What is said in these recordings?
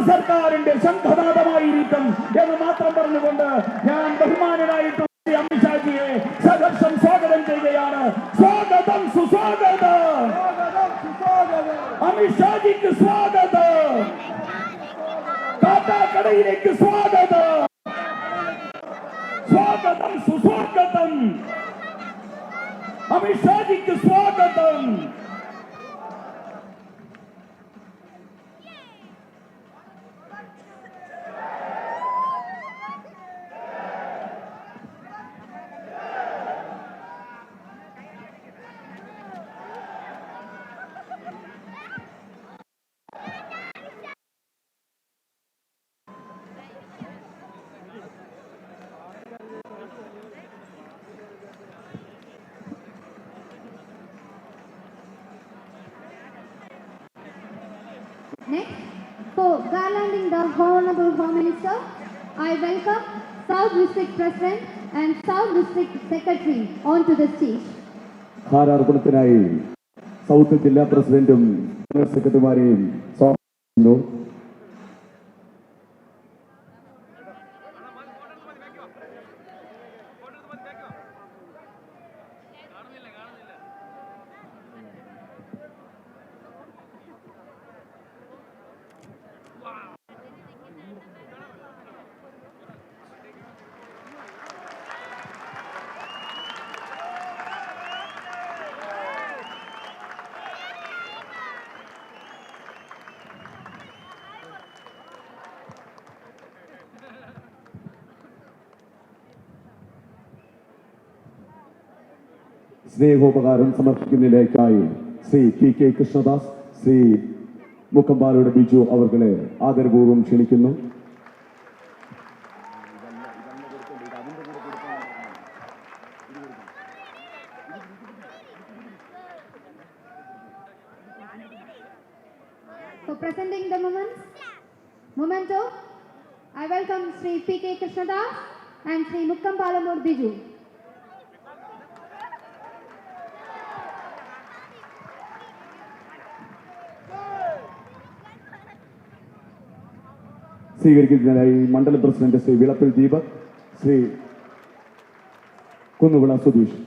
സർക്കാരിന്റെ ശംഖനാദമായിരിക്കും എന്ന് മാത്രം പറഞ്ഞുകൊണ്ട് ഞാൻ ബഹുമാനനായിട്ട് അമിത്ഷാജിയെ സഹർഷം സ്വാഗതം ചെയ്യുകയാണ്. സ്വാഗതം, സുസ്വാഗതം. അമിത്ഷാജിക്ക് സ്വാഗതം. കാട്ടാക്കടയിലേക്ക് സ്വാഗതം. സ്വാഗതം, സുസ്വാഗതം. അമിത്ഷാജിക്ക് സ്വാഗതം. Next, for garlanding the Honorable Home Minister, I welcome South District President and South District Secretary onto the stage. ഹാരാർപ്പണത്തിനായി സൗത്ത് ജില്ലാ പ്രസിഡന്റും ജനറൽ സെക്രട്ടറിമാരെയും സ്വാഗതം ചെയ്യുന്നു. സ്നേഹോപകാരം സമർപ്പിക്കുന്നതിലേക്കായി ശ്രീ പി.കെ. കൃഷ്ണദാസ്, ശ്രീ മുക്കമ്പാലയുടെ ബിജു അവർകളെ ആദരപൂർവ്വം ക്ഷണിക്കുന്നു. For presenting the memento, I welcome Sri P.K. Krishnadas and Sri Mukkampalamur Biju. സ്വീകരിക്കുന്നതിനായി മണ്ഡലം president Shri Vilappil Deepak, Shri Kunnuvila Sudheesh.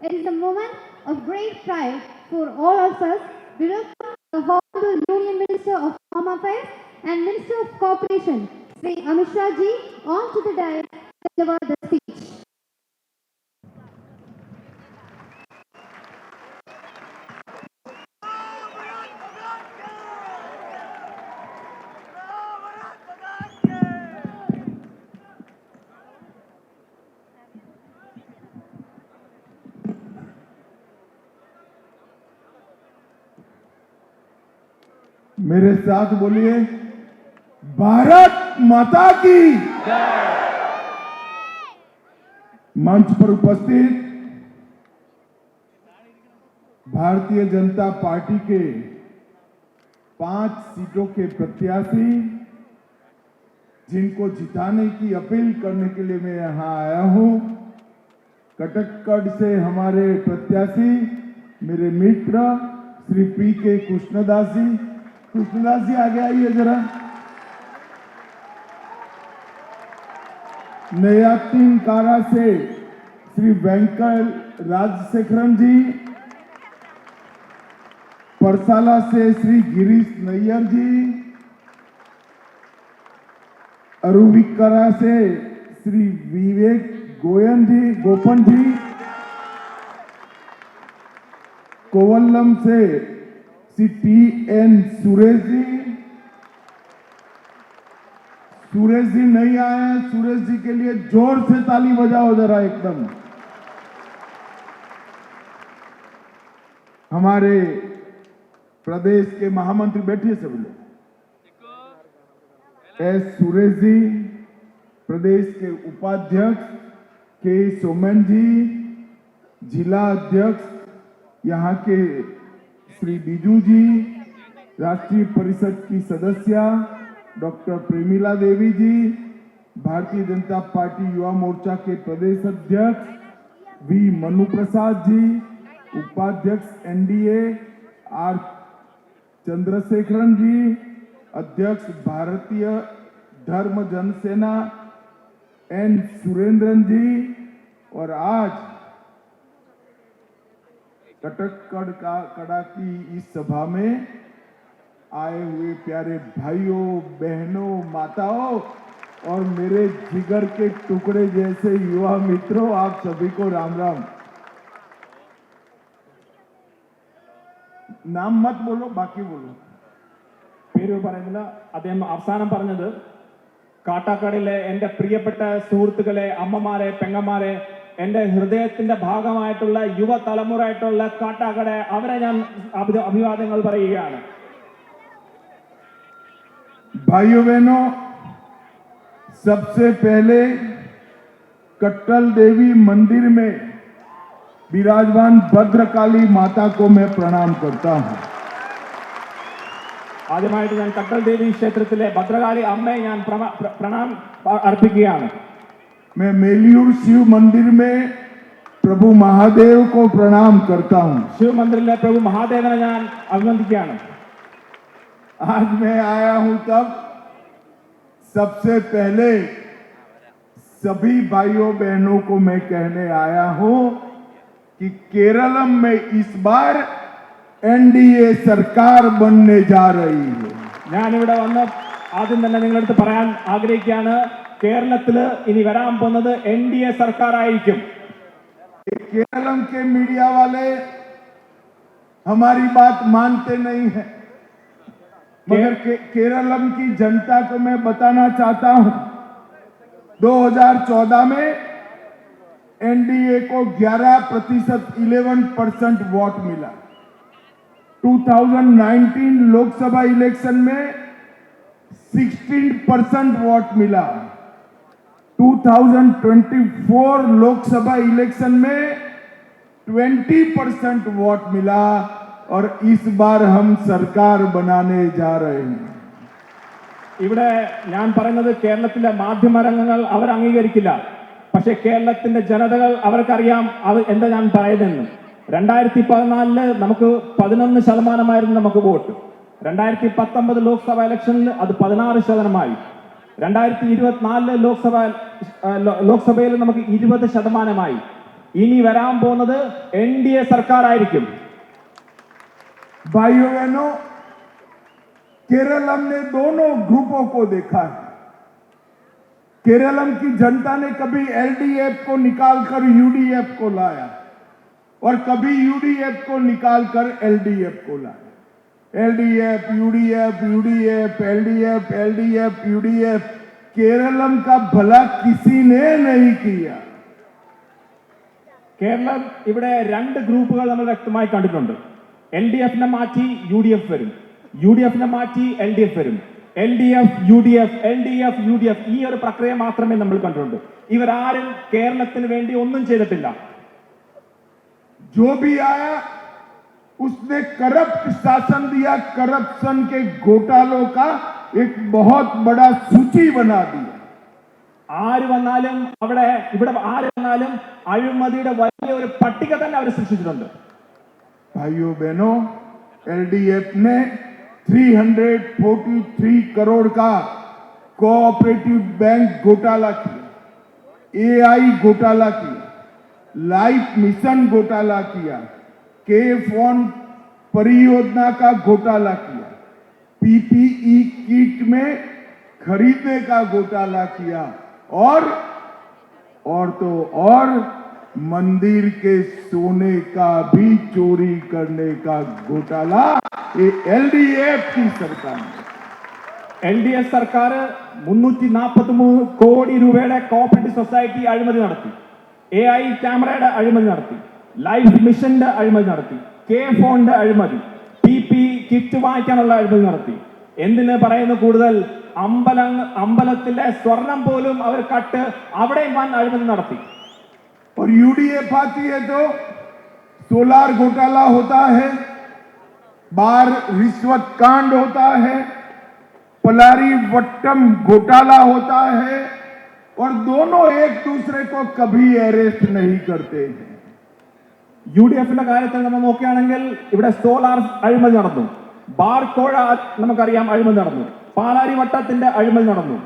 It is a moment of great pride for all of us. We welcome the Honorable Union Minister of Home Affairs and Minister of Cooperation, Sri Amit Shah Ji, onto the dais to deliver the speech. मेरे साथ बोलिए, भारत माता की। मंच पर उपस्थित Bharatiya Janata party के 5 सीटों के प्रत्याशी जिनको जिताने की अपील करने के लिए मैं यहां आया हूं, कटकगढ़ से हमारे प्रत्याशी मेरे मित्र श्री पी.के. कृष्णदास जी। कृष्णदास जी आगे आइए जरा। नयातीन कारा से श्री वेंकट राजशेखरन जी, परसाला से श्री गिरीश नैयर जी, अरुविकरा से श्री विवेक गोपन जी, कोवलम से श्री टी.एन. सुरेश जी। सुरेश जी नहीं आए हैं, सुरेश जी के लिए जोर से ताली बजाओ जरा एकदम। हमारे प्रदेश के महामंत्री बैठिए सभी लोग। एस. सुरेश जी, प्रदेश के उपाध्यक्ष के. सोमन जी, जिला अध्यक्ष यहाँ के श्री बिजू जी, राष्ट्रीय परिषद की सदस्य डॉक्टर प्रेमिला देवी जी, भारतीय जनता पार्टी युवा मोर्चा के प्रदेश अध्यक्ष वी मनु प्रसाद जी, उपाध्यक्ष एनडीए आर चंद्रशेखरन जी, अध्यक्ष भारतीय धर्म जनसेना एन सुरेंद्रन जी, और आज कड़ा की इस सभा में आए हुए प्यारे भाइयों, बहनों, माताओं और मेरे जिगर के टुकड़े जैसे युवा मित्रों, आप सभी को राम राम। नाम मत बोलो, बाकी बोलो। പേര് പറയുന്നില്ല. അദ്ദേഹം അവസാനം പറഞ്ഞത് കാട്ടാക്കടയിലെ എൻ്റെ പ്രിയപ്പെട്ട സുഹൃത്തുക്കളെ, അമ്മമാരെ, പെങ്ങന്മാരെ, എൻ്റെ ഹൃദയത്തിന്റെ ഭാഗമായിട്ടുള്ള യുവതലമുറയായിട്ടുള്ള കാട്ടാക്കട, അവരെ ഞാൻ അഭിവാദ്യങ്ങൾ പറയുകയാണ്. भाइयों बहनों, सबसे पहले कट्टल देवी मंदिर में विराजमान भद्रकाली माता को मैं प्रणाम करता हूं। ആദ്യമായിട്ട് ഞാൻ കട്ടൽ ദേവി ക്ഷേത്രത്തിലെ ഭദ്രകാളി അമ്മയെ ഞാൻ പ്രണാം അർപ്പിക്കുകയാണ്. मैं मेलियूर शिव मंदिर में प्रभु महादेव को प्रणाम करता हूं। ശിവ മന്ദിറിലെ പ്രഭു മഹാദേവനെ ഞാൻ അഭിനന്ദിക്കുകയാണ്. आज मैं आया हूं तब सबसे पहले सभी भाइयों बहनों को मैं कहने आया हूं कि केरलम में इस बार एनडीए सरकार बनने जा रही है। ഞാനിവിടെ വന്ന് ആദ്യം തന്നെ നിങ്ങളുടെ അടുത്ത് പറയാൻ ആഗ്രഹിക്കുകയാണ്, കേരളത്തിൽ ഇനി വരാൻ പോകുന്നത് എൻഡിഎ സർക്കാർ ആയിരിക്കും. केरलम के मीडिया वाले हमारी बात मानते नहीं है, मगर केरलम की जनता को मैं बताना चाहता हूं, 2014 में एनडीए को 11%, 11% वोट मिला। 2019 लोकसभा इलेक्शन में 16% वोट मिला। 2024 लोकसभा इलेक्शन में 20% वोट मिला और इस बार हम सरकार बनाने जा रहे हैं। ഇവിടെ ഞാൻ പറയുന്നത് കേരളത്തിലെ മാധ്യമരംഗങ്ങൾ അവർ അംഗീകരിക്കില്ല, പക്ഷെ കേരളത്തിന്റെ ജനതകൾ അവർക്കറിയാം അത് എന്താ ഞാൻ പറയുന്നതെന്ന്. 2014 നമുക്ക് 11% നമുക്ക് വോട്ട്. 2019 ലോക്സഭ ഇലക്ഷനിൽ അത് 16%. 2024 ലോക്സഭയിൽ നമുക്ക് 20%. ഇനി വരാൻ പോകുന്നത് എൻഡിഎ സർക്കാർ ആയിരിക്കും. भाइयों बहनों, केरलम ने दोनों ग्रुपों को देखा है। केरलम की जनता ने कभी एलडीएफ को निकालकर यूडीएफ को लाया और कभी यूडीएफ को निकालकर एलडीएफ को लाया। LDF, UDF, UDF, LDF, LDF, UDF, Keralam का भला किसी ने नहीं किया. കേരളം ഇവിടെ രണ്ട് ഗ്രൂപ്പുകൾ നമ്മൾ വ്യക്തമായി കണ്ടിട്ടുണ്ട്. എൽഡിഎഫിനെ മാറ്റി യുഡിഎഫ് വരും, യുഡിഎഫിനെ മാറ്റി എൽഡിഎഫ് വരും, എൽഡിഎഫ് യുഡിഎഫ്, എൽഡിഎഫ് യുഡിഎഫ്, ഈ ഒരു പ്രക്രിയ മാത്രമേ നമ്മൾ കണ്ടിട്ടുണ്ട്. ഇവരാരും കേരളത്തിന് വേണ്ടി ഒന്നും ചെയ്തിട്ടില്ല. जो भी आया उसने करप्ट शासन दिया, करप्शन के घोटालों का एक बहुत बड़ा सूची बना दिया. ആര് വന്നാലും ഇവിടെ ആര് വന്നാലും അഴിമതിയുടെ വലിയ ഒരു പട്ടിക തന്നെ അവർ സൃഷ്ടിച്ചിട്ടുണ്ട്. भाइयों बहनों, एलडीएफ ने 343 करोड़ का कोऑपरेटिव बैंक घोटाला किया, एआई घोटाला किया, लाइफ मिशन घोटाला किया, के फोन परियोजना का घोटाला किया, पीपीई किट में खरीदने का घोटाला किया और मंदिर के सोने का भी चोरी करने का घोटाला ये एलडीएफ की सरकार ने. എൽഡിഎഫ് സർക്കാർ 343 കോടി രൂപയുടെ കോഓപ്പറേറ്റീവ് സൊസൈറ്റി അഴിമതി നടത്തി, എഐ ക്യാമറയുടെ അഴിമതി നടത്തി, ലൈഫ് മിഷന്റെ അഴിമതി നടത്തി, കെ ഫോണിന്റെ അഴിമതി, പി കിറ്റ് വാങ്ങിക്കാനുള്ള അഴിമതി നടത്തി. എന്തിന് പറയുന്നു കൂടുതൽ, അമ്പലത്തിലെ സ്വർണം പോലും അവർ കട്ട് അവിടെയും വൻ അഴിമതി നടത്തി. और यूडीएफ आती है तो सोलार घोटाला होता है, बार रिश्वत कांड होता है, पलारी वट्टम घोटाला होता है और दोनों एक दूसरे को कभी अरेस्ट नहीं करते हैं। UDF-ന്റെ കാര്യത്തിൽ നമ്മൾ നോക്കുകയാണെങ്കിൽ ഇവിടെ സോളാർ അഴിമതി നടന്നു, ബാർകോഴ നമുക്കറിയാം അഴിമതി നടന്നു, പാലാരി വട്ടത്തിന്റെ അഴിമതി നടന്നു.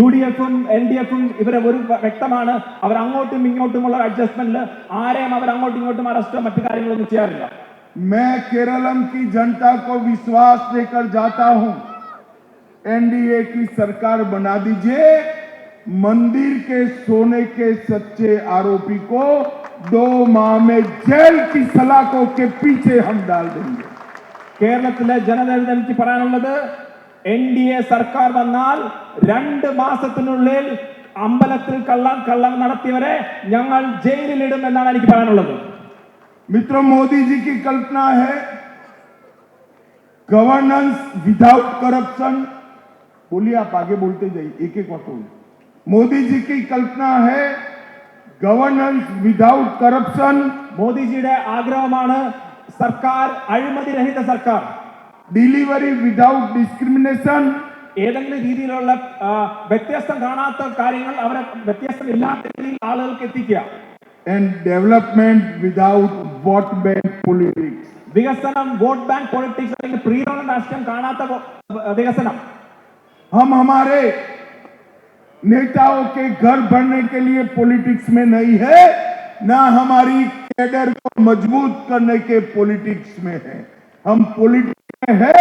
UDF-ഉം LDF-ഉം ഇവരെ ഒരു വ്യക്തമാണ്, അവർ അങ്ങോട്ടും ഇങ്ങോട്ടുമുള്ള അഡ്ജസ്റ്റ്മെന്റിൽ ആരെയും അവർ അങ്ങോട്ടും ഇങ്ങോട്ടും അറസ്റ്റോ മറ്റു കാര്യങ്ങളൊന്നും ചെയ്യാറില്ല. मैं केरलम की जनता को विश्वास देकर जाता हूं, एनडीए की सरकार बना दीजिए, मंदिर के सोने के सच्चे आरोपी को 2 माह में जेल की सलाखों के पीछे हम डाल देंगे. കേരളത്തിലെ ജനതയോട് എനിക്ക് പറയാനുള്ളത്, NDA സർക്കാർ വന്നാൽ 2 മാസത്തിനുള്ളിൽ അമ്പലത്തിൽ കള്ളം നടത്തിയവരെ ഞങ്ങൾ ജയിലിലിടും എന്നാണ് എനിക്ക് പറയാനുള്ളത്. मित्रों, मोदी जी की कल्पना है गवर्नेंस विदाउट करप्शन. बोलिए, आप आगे बोलते जाइए, एक एक बात बोलिए. मोदी जी की कल्पना है गवर्नेंस विदाउट करप्शन. മോദിജിയുടെ ആഗ്രഹമാണ് സർക്കാർ അഴിമതിരഹിത സർക്കാർ. Delivery without discrimination. ഏതെങ്കിലും രീതിയിലുള്ള വ്യത്യാസം കാണാത്ത കാര്യങ്ങൾ അവരെ വ്യത്യാസമില്ലാത്ത രീതിയിൽ ആളുകൾക്ക് എത്തിക്കുക. and development without vote bank politics. വികസനം വോട്ട് ബാങ്ക് പൊളിറ്റിക്സ് അല്ലെങ്കിൽ പ്രീണന രാഷ്ട്രീയം കാണാത്ത വികസനം. हम हमारे नेताओं के घर भरने के लिए पॉलिटिक्स में नहीं है, ना हमारी कैडर को मजबूत करने के पॉलिटिक्स में है. हम पॉलिटिक्स में है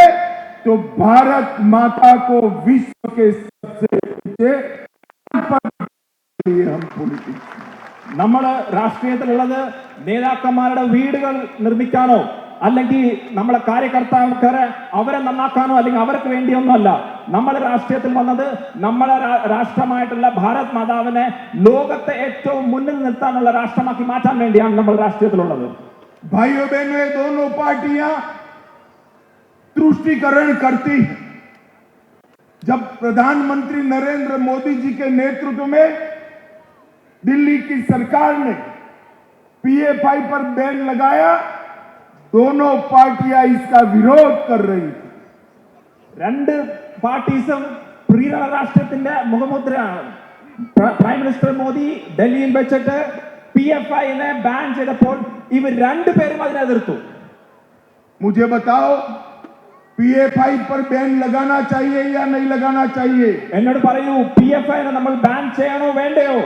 तो भारत माता को विश्व के सबसे ऊंचे पर लिए हम पॉलिटिक्स. നമ്മൾ രാഷ്ട്രീയത്തിലുള്ളത് നേതാക്കന്മാരുടെ വീടുകൾ നിർമ്മിക്കാനോ അല്ലെങ്കിൽ നമ്മളെ കാര്യകർത്താക്കരെ അവരെ നന്നാക്കാനോ അല്ലെങ്കിൽ അവർക്ക് വേണ്ടിയൊന്നുമല്ല. നമ്മുടെ രാഷ്ട്രീയത്തിൽ വന്നത് നമ്മുടെ രാഷ്ട്രമായിട്ടുള്ള ഭാരത് മാതാവിനെ ലോകത്തെ ഏറ്റവും മുന്നിൽ നിർത്താനുള്ള രാഷ്ട്രമാക്കി മാറ്റാൻ വേണ്ടിയാണ് നമ്മൾ രാഷ്ട്രീയത്തിലുള്ളത്. भाइयों बहनों, ये दोनों पार्टियां तुष्टीकरण करती हैं. जब प्रधानमंत्री नरेंद्र मोदी जी के नेतृत्व में दिल्ली की सरकार ने PFI पर बैन लगाया, दोनों पार्टियां इसका विरोध कर रही थी. 2 പാർട്ടീസും പ്രീണന രാഷ്ട്രത്തിന്റെ മുഖമുദ്രയാണ്. പ്രൈം മിനിസ്റ്റർ മോദി ഡൽഹിയിൽ വെച്ചിട്ട് PFI-നെ ബാൻ ചെയ്തപ്പോൾ ഇവർ 2 പേരും അതിനെ എതിർത്തു. मुझे बताओ, PFI पर बैन लगाना चाहिए या नहीं लगाना चाहिए? എന്നോട് പറയൂ, PFI-നെ നമ്മൾ ബാൻ ചെയ്യണോ വേണ്ടയോ?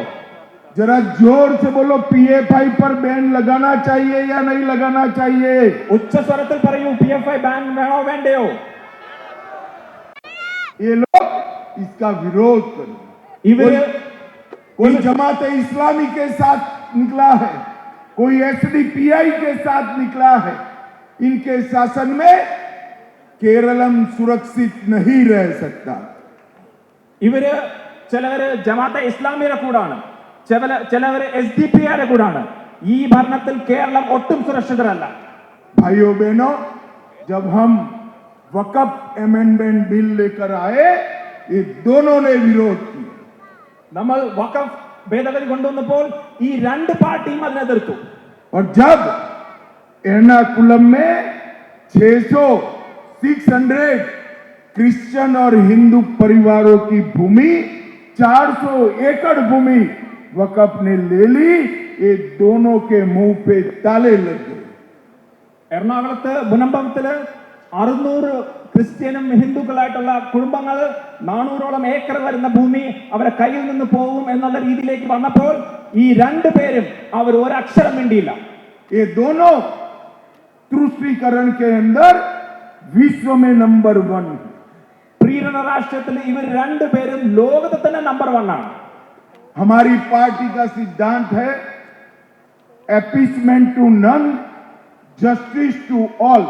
जरा जोर से बोलो, PFI पर बैन लगाना चाहिए या नहीं लगाना चाहिए? ഉച്ച സ്വരത്തിൽ പറയൂ, PFI ബാൻ വേണോ വേണ്ടയോ? ये लोग इसका विरोध करें. ഇവര് कोई जमात इस्लामी के साथ निकला है, कोई SDPI के साथ निकला है. इनके शासन में केरलम सुरक्षित नहीं रह सकता. ഇവര് ചിലവര് ജമാഅത്തെ ഇസ്ലാമിയുടെ കൂടാണ്, ചിലവര് SDPI-യുടെ കൂടാണ്. ഈ ഭരണത്തിൽ കേരളം ഒട്ടും സുരക്ഷിതരല്ല. भाइयों बहनों, जब हम वक़्फ़ अमेंडमेंट बिल लेकर आए, ये दोनों ने विरोध किया. നമ്മൾ വഖഫ് ഭേദഗതി കൊണ്ടുവന്നപ്പോൾ ഈ 2 പാർട്ടിയും അതിനെ എതിർത്തു. और जब एर्नाकुलम में 600 क्रिश्चियन और हिंदू परिवारों की भूमि, 400 एकड़ भूमि वक़्फ़ ने ले ली, ये दोनों के मुंह पे ताले लग गए. എറണാകുളത്ത് മുനമ്പത്തില് 600 ക്രിസ്ത്യനും ഹിന്ദുക്കളായിട്ടുള്ള കുടുംബങ്ങൾ 400ഓളം ഏക്കർ വരുന്ന ഭൂമി അവരെ കയ്യിൽ നിന്ന് പോകും എന്നുള്ള രീതിയിലേക്ക് വന്നപ്പോൾ ഈ 2 പേരും അവർ ഒരക്ഷരം മിണ്ടിയില്ല. ये दोनों तुष्टीकरण के अंदर विश्व में नंबर 1. പ്രീണന രാഷ്ട്രീയത്തിൽ ഇവർ 2 പേരും ലോകത്തെ തന്നെ നമ്പർ 1 ആണ്. हमारी पार्टी का सिद्धांत है appeasement to none, justice to all.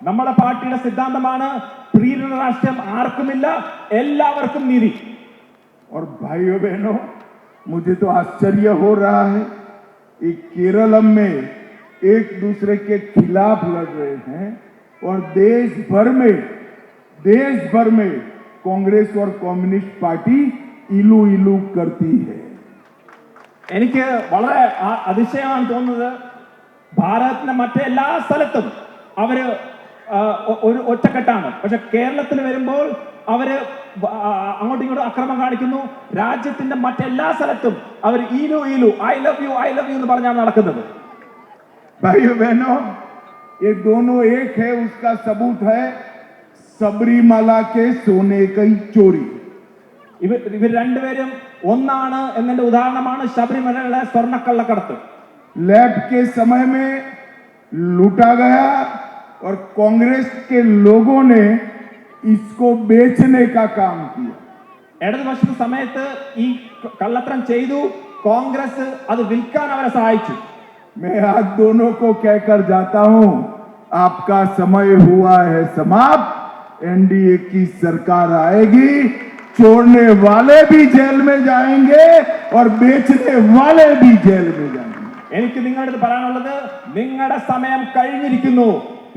നമ്മുടെ പാർട്ടിയുടെ സിദ്ധാന്തമാണ് പ്രീണന രാഷ്ട്രീയം ആർക്കുമില്ല, എല്ലാവർക്കും നീതി. और भाइयों बहनों, मुझे तो आश्चर्य हो रहा है, ये केरलम में एक दूसरे के खिलाफ लड़ रहे हैं और देश भर में कांग्रेस और कम्युनिस्ट पार्टी इलू इलू करती है. എനിക്ക് വളരെ അതിശയമാണ് തോന്നുന്നത്, ഭാരതത്തിന്റെ മറ്റെല്ലാ സ്ഥലത്തും അവര് ഒരു ഒറ്റക്കെട്ടാണ്. പക്ഷെ കേരളത്തിൽ വരുമ്പോൾ അവര് അങ്ങോട്ടും ഇങ്ങോട്ടും അക്രമം കാണിക്കുന്നു. രാജ്യത്തിന്റെ മറ്റെല്ലാ സ്ഥലത്തും അവർ ഈലു ഈലു ഐ ലവ് യു എന്ന് പറഞ്ഞാണ് നടക്കുന്നത്. भाइयों बहनों, ये दोनों एक है, उसका सबूत है सबरीमाला के सोने की चोरी. ഇവർ രണ്ടുപേരും ഒന്നാണ് എന്നതിന്റെ ഉദാഹരണമാണ് ശബരിമലയിലെ സ്വർണ്ണക്കള്ളക്കടത്ത്. लैब के समय में लूटा गया और कांग्रेस के लोगों ने इसको बेचने का काम किया. ഇടതുപക്ഷ സമയത്ത് ഈ കള്ളത്തരം ചെയ്തു, കോൺഗ്രസ് അത് വിൽക്കാൻ അവരെ സഹായിച്ചു. मैं आज दोनों को कहकर जाता हूं, आपका समय हुआ है समाप्त. एनडीए की सरकार आएगी, चोरने वाले भी जेल में जाएंगे और बेचने वाले भी जेल में जाएंगे. എനിക്ക് നിങ്ങളുടെ പറയാനുള്ളത്, നിങ്ങളുടെ സമയം കഴിഞ്ഞിരിക്കുന്നു.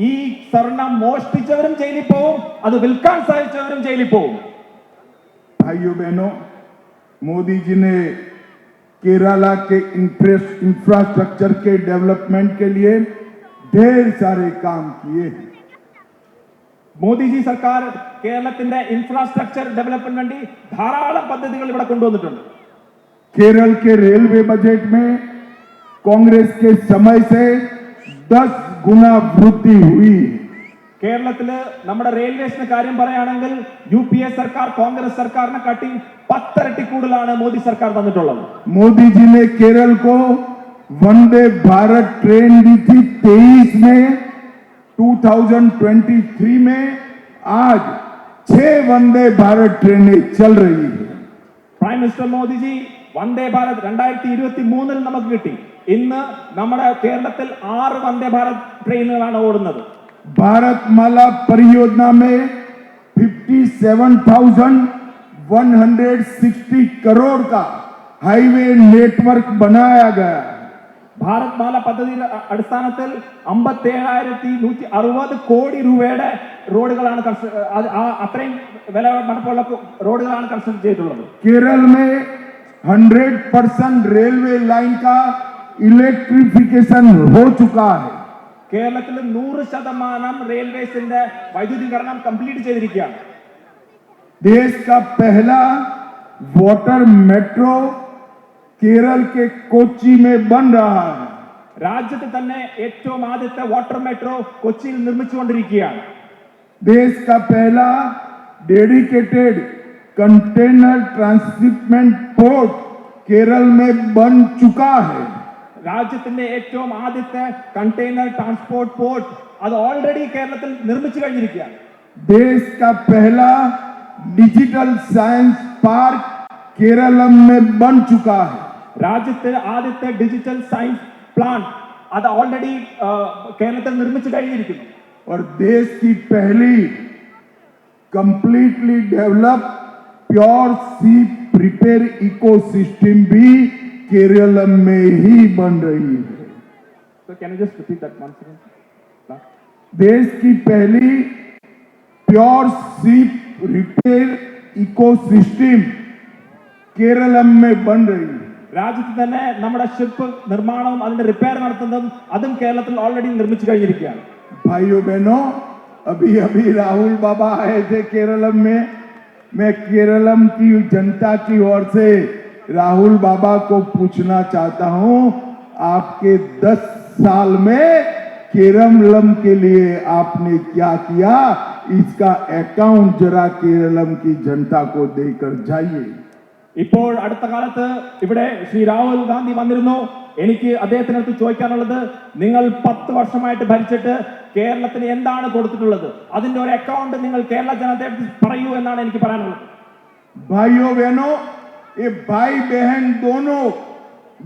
ഈ സ്വർണം മോഷ്ടിച്ചവരും ജയിലിൽ പോവും, അത് വിൽക്കാൻ സാധിച്ചവരും ജയിലിൽ പോവും. भाइयों बहनों, मोदी जी ने केरला के इंफ्रास्ट्रक्चर के डेवलपमेंट के लिए ढेर सारे काम किए. മോദിജി സർക്കാർ കേരളത്തിന്റെ ഇൻഫ്രാസ്ട്രക്ചർ ഡെവലപ്മെന്റ് വേണ്ടി ധാരാളം പദ്ധതികൾ ഇവിടെ കൊണ്ടുവന്നിട്ടുണ്ട്. केरल के रेलवे बजट में कांग्रेस के समय से 10 गुना वृद्धि हुई. കേരളത്തില് നമ്മുടെ റെയിൽവേസിന്റെ കാര്യം പറയുകയാണെങ്കിൽ UPA സർക്കാർ കോൺഗ്രസ് സർക്കാരിനെ കാട്ടി 10 ഇരട്ടി കൂടുതലാണ് മോദി സർക്കാർ തന്നിട്ടുള്ളത്. मोदी जी ने केरल को वंदे भारत ट्रेन दी थी 23 में. 2023 में आज 6 वंदे भारत ट्रेनें चल रही है. പ്രൈം മിനിസ്റ്റർ മോദിജി വന്ദേ ഭാരത് 2023 നമുക്ക് കിട്ടി. ഇന്ന് നമ്മുടെ കേരളത്തിൽ 6 വന്ദേ ഭാരത് ട്രെയിനുകളാണ് ഓടുന്നത്. भारतमाला परियोजना में 57,160 करोड़ का हाईवे नेटवर्क बनाया गया. ഭാരത് മാല പദ്ധതിയുടെ അടിസ്ഥാനത്തിൽ 57,160 കോടി രൂപയുടെ റോഡുകളാണ് അത്രയും വില മടപ്പുള്ള റോഡുകളാണ് കൺസ്ട്രക്ട് ചെയ്തിട്ടുള്ളത്. केरल में 100% रेलवे लाइन का इलेक्ट्रिफिकेशन हो चुका है. കേരളത്തിൽ 100% റെയിൽവേസിന്റെ വൈദ്യുതീകരണം കംപ്ലീറ്റ് ചെയ്തിരിക്കുകയാണ്. देश का पहला वाटर मेट्रो केरल के कोच्चि में बन रहा है. രാജ്യത്ത് തന്നെ ഏറ്റവും ആദ്യത്തെ വാട്ടർ മെട്രോ കൊച്ചിയിൽ നിർമ്മിച്ചുകൊണ്ടിരിക്കുകയാണ്. देश का पहला dedicated container transshipment port Kerala में बन चुका है. രാജ്യത്തിന്റെ ഏറ്റവും ആദ്യത്തെ കണ്ടെയ്നർ ട്രാൻസ്പോർട്ട് പോർട്ട് അത് ഓൾറെഡി കേരളത്തിൽ നിർമ്മിച്ചു കഴിഞ്ഞിരിക്കുകയാണ്. देश का पहला डिजिटल साइंस पार्क केरलम में बन चुका है. രാജ്യത്തെ ആദ്യത്തെ ഡിജിറ്റൽ സയൻസ് പ്ലാന്റ് അത് ഓൾറെഡി കേരളത്തിൽ നിർമ്മിച്ചു കഴിഞ്ഞിരിക്കുന്നു. और देश की पहली कंप्लीटली डेवलप प्योर सी प्रिपेयर इकोसिस्टम भी केरलम में ही बन रही है. So can you just repeat that once again? देश की पहली प्योर सी रिपेयर इकोसिस्टम केरलम में बन रही है. രാജ്യത്ത് തന്നെ നമ്മുടെ ഷിപ്പ് നിർമ്മാണവും അതിന്റെ റിപ്പയർ നടത്തുന്നതും അതും കേരളത്തിൽ ഓൾറെഡി നിർമ്മിച്ചു കഴിഞ്ഞിരിക്കുകയാണ്. भाइयों बहनों, अभी अभी राहुल बाबा आए थे केरलम में. मैं केरलम की जनता की ओर से राहुल बाबा को पूछना चाहता हूं, आपके 10 साल में केरलम के लिए आपने क्या किया, इसका अकाउंट जरा केरलम की जनता को देकर जाइए. ഇപ്പോൾ അടുത്ത കാലത്ത് ഇവിടെ ശ്രീ രാഹുൽ ഗാന്ധി വന്നിരുന്നു. എനിക്ക് അദ്ദേഹത്തിനടുത്ത് ചോദിക്കാനുള്ളത്, നിങ്ങൾ 10 വർഷമായിട്ട് ഭരിച്ചിട്ട് കേരളത്തിന് എന്താണ് കൊടുത്തിട്ടുള്ളത്, അതിന്റെ ഒരു അക്കൗണ്ട് നിങ്ങൾ കേരള ജനതയോട് പറയൂ എന്നാണ് എനിക്ക് പറയാനുള്ളത്. भाइयों बहनों, ये भाई बहन दोनों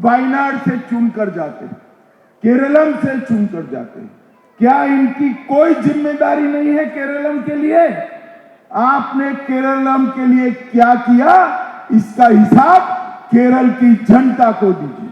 वायनाड से चुनकर जाते, केरलम से चुनकर जाते. क्या इनकी कोई जिम्मेदारी नहीं है केरलम के लिए? आपने केरलम के लिए क्या किया, इसका हिसाब केरल की जनता को दीजिए.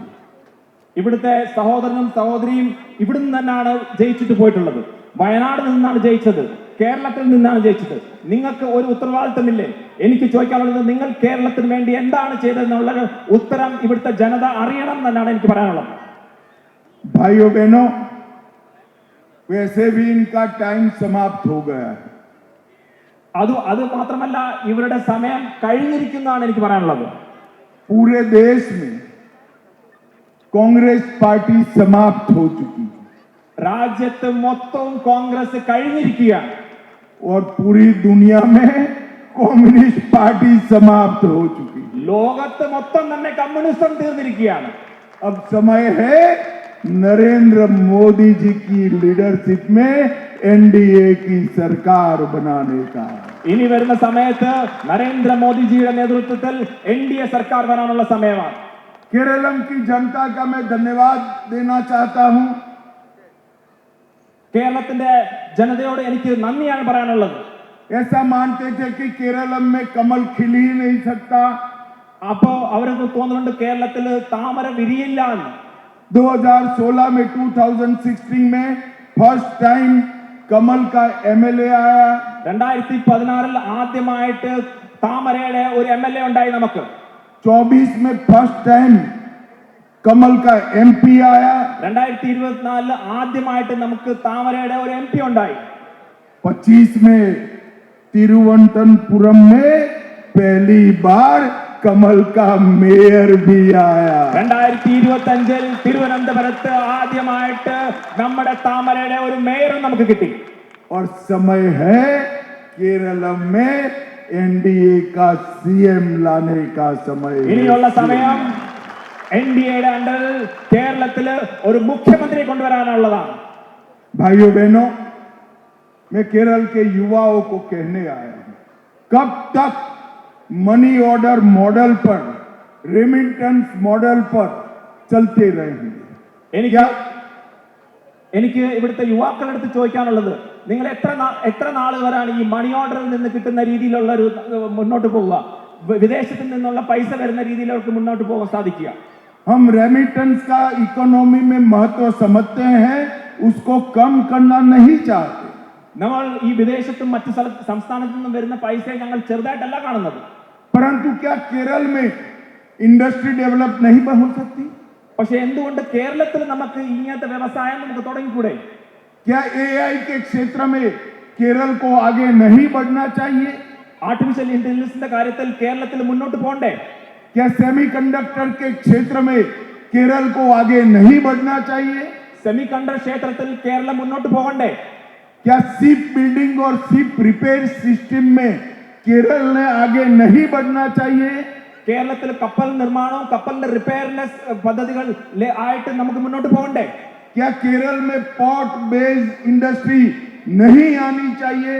ഇവിടുത്തെ സഹോദരനും സഹോദരിയും ഇവിടുന്ന് തന്നെയാണ് ജയിച്ചിട്ട് പോയിട്ടുള്ളത്. വയനാട് നിന്നാണ് ജയിച്ചത്, കേരളത്തിൽ നിന്നാണ് ജയിച്ചത്. നിങ്ങൾക്ക് ഒരു ഉത്തരവാദിത്തമില്ലേ? എനിക്ക് ചോദിക്കാനുള്ളത്, നിങ്ങൾ കേരളത്തിന് വേണ്ടി എന്താണ് ചെയ്തതെന്നുള്ള ഉത്തരം ഇവിടുത്തെ ജനത അറിയണം എന്നാണ് എനിക്ക് പറയാനുള്ളത്. भाइयों बहनों, वैसे भी इनका टाइम समाप्त हो गया है। അത് മാത്രമല്ല ഇവരുടെ സമയം കഴിഞ്ഞിരിക്കുന്നതാണ് എനിക്ക് പറയാനുള്ളത്. पूरे देश में कांग्रेस पार्टी समाप्त हो चुकी है രാജ്യത്ത് മൊത്തവും കോൺഗ്രസ് കഴിഞ്ഞിരിക്കുകയാണ്. और पूरी दुनिया में कम्युनिस्ट पार्टी समाप्त हो चुकी है। ലോകത്ത് മൊത്തം തന്നെ കമ്മ്യൂണിസം തീർന്നിരിക്കുകയാണ്. अब समय है नरेंद्र मोदी जी की लीडरशिप में एनडीए की सरकार बनाने का। ഇനി വരുന്ന സമയത്ത് നരേന്ദ്രമോദിജിയുടെ നേതൃത്വത്തിൽ എൻഡിഎ സർക്കാർ വരാനുള്ള സമയമാണ്. केरलम की जनता का मैं धन्यवाद देना चाहता हूं। കേരളത്തിന്റെ ജനതയോട് എനിക്ക് നന്ദിയാണ് പറയാനുള്ളത്. ऐसा मानते थे कि केरलम में कमल खिल ही नहीं सकता। അപ്പോ അവർക്ക് തോന്നുന്നുണ്ട് കേരളത്തിൽ താമര വിരിയില്ല എന്ന്. 2016 में 2016 में फर्स्ट टाइम कमल का एमएलए आया। 2016 ആദ്യമായിട്ട് താമരയുടെ ഒരു എംഎൽഎ ഉണ്ടായി നമുക്ക്. 24 में फर्स्ट टाइम कमल का एमपी आया। 2024 ആദ്യമായിട്ട് നമുക്ക് താമരയുടെ ഒരു എംപി ഉണ്ടായി. 25 में तिरुवनंतपुरम में पहली बार कमल का मेयर भी आया। 2025 തിരുവനന്തപുരത്ത് ആദ്യമായിട്ട് നമ്മുടെ താമരയുടെ ഒരു മേയറും നമുക്ക് കിട്ടി. और समय है केरलम में एनडीए का सीएम लाने का समय है। ഇനിയുള്ള സമയം എൻഡിഎയുടെ അണ്ടറിൽ കേരളത്തില് ഒരു മുഖ്യമന്ത്രിയെ കൊണ്ടുവരാനുള്ളതാണ്. भाइयों बहनों, मैं केरल के युवाओं को कहने आया हूं, कब तक मनी ऑर्डर मॉडल पर, रेमिटेंस मॉडल पर चलते रहेंगे? എനിക്ക് ഇവിടുത്തെ യുവാക്കളടുത്ത് ചോദിക്കാനുള്ളത്, നിങ്ങൾ എത്ര നാൾ വരെയാണ് ഈ മണി ഓർഡറിൽ നിന്ന് കിട്ടുന്ന രീതിയിലുള്ള ഒരു മുന്നോട്ട് പോവുക? വിദേശത്തിൽ നിന്നുള്ള പൈസ വരുന്ന രീതിയിലേക്ക് മുന്നോട്ട് പോകാൻ സാധിക്കുക? हम रेमिटेंस का इकोनॉमी में महत्व समझते हैं, उसको कम करना नहीं चाहते। നമ്മൾ ഈ വിദേശത്തും മറ്റു സംസ്ഥാനത്തു നിന്നും വരുന്ന പൈസയെ ഞങ്ങൾ ചെറുതായിട്ടല്ല കാണുന്നത്. परंतु क्या केरल में इंडस्ट्री डेवलप नहीं हो सकती? പക്ഷെ എന്തുകൊണ്ട് കേരളത്തിൽ നമുക്ക് ഇങ്ങനത്തെ വ്യവസായം നമുക്ക് തുടങ്ങിക്കൂടെ? क्या एआई के क्षेत्र में केरल को आगे नहीं बढ़ना चाहिए? ആർട്ടിഫിഷ്യൽ ഇന്റലിജൻസിന്റെ കാര്യത്തിൽ കേരളത്തിൽ മുന്നോട്ട് പോകണ്ടേ? क्या सेमीकंडक्टर के क्षेत्र में केरल को आगे नहीं बढ़ना चाहिए? സെമികണ്ടക്ടർ ക്ഷേത്രത്തിൽ കേരളം മുന്നോട്ട് പോകണ്ടേ? क्या शिप बिल्डिंग और शिप रिपेयर सिस्टम में केरल ने आगे नहीं बढ़ना चाहिए? കേരളത്തിൽ കപ്പൽ നിർമ്മാണവും കപ്പലിന്റെ റിപ്പയറിന്റെ പദ്ധതികൾ ആയിട്ട് നമുക്ക് മുന്നോട്ട് പോകണ്ടേ? क्या केरल में पोर्ट बेस्ड इंडस्ट्री नहीं आनी चाहिए?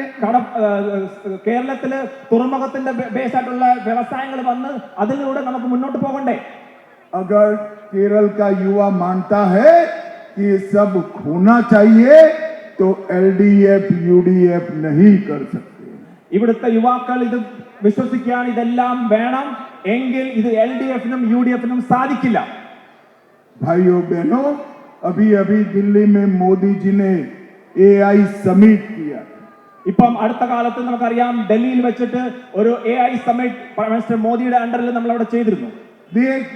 കേരളത്തില് തുറമുഖത്തിന്റെ ബേസ് ആയിട്ടുള്ള വ്യവസായങ്ങൾ വന്ന് അതിലൂടെ നമുക്ക് മുന്നോട്ട് പോകണ്ടേ? अगर केरल का युवा मानता है कि ये सब होना चाहिए तो एलडीएफ यूडीएफ नहीं कर सकते। ഇവിടുത്തെ യുവാക്കൾ ഇത് വിശ്വസിക്കുകയാണ്, ഇതെല്ലാം വേണം എങ്കിൽ ഇത് എൽഡിഎഫിനും യുഡിഎഫിനും സാധിക്കില്ല. भाइयों बहनों, अभी अभी दिल्ली में मोदी जी ने एआई समिट किया। ഇപ്പം അടുത്ത കാലത്ത് നമുക്കറിയാം ഡൽഹിയിൽ വെച്ചിട്ട് ഒരു AI സമ്മിറ്റ് മിസ്റ്റർ മോദിയുടെ അണ്ടറിൽ നമ്മൾ അവിടെ ചെയ്തിരുന്നു.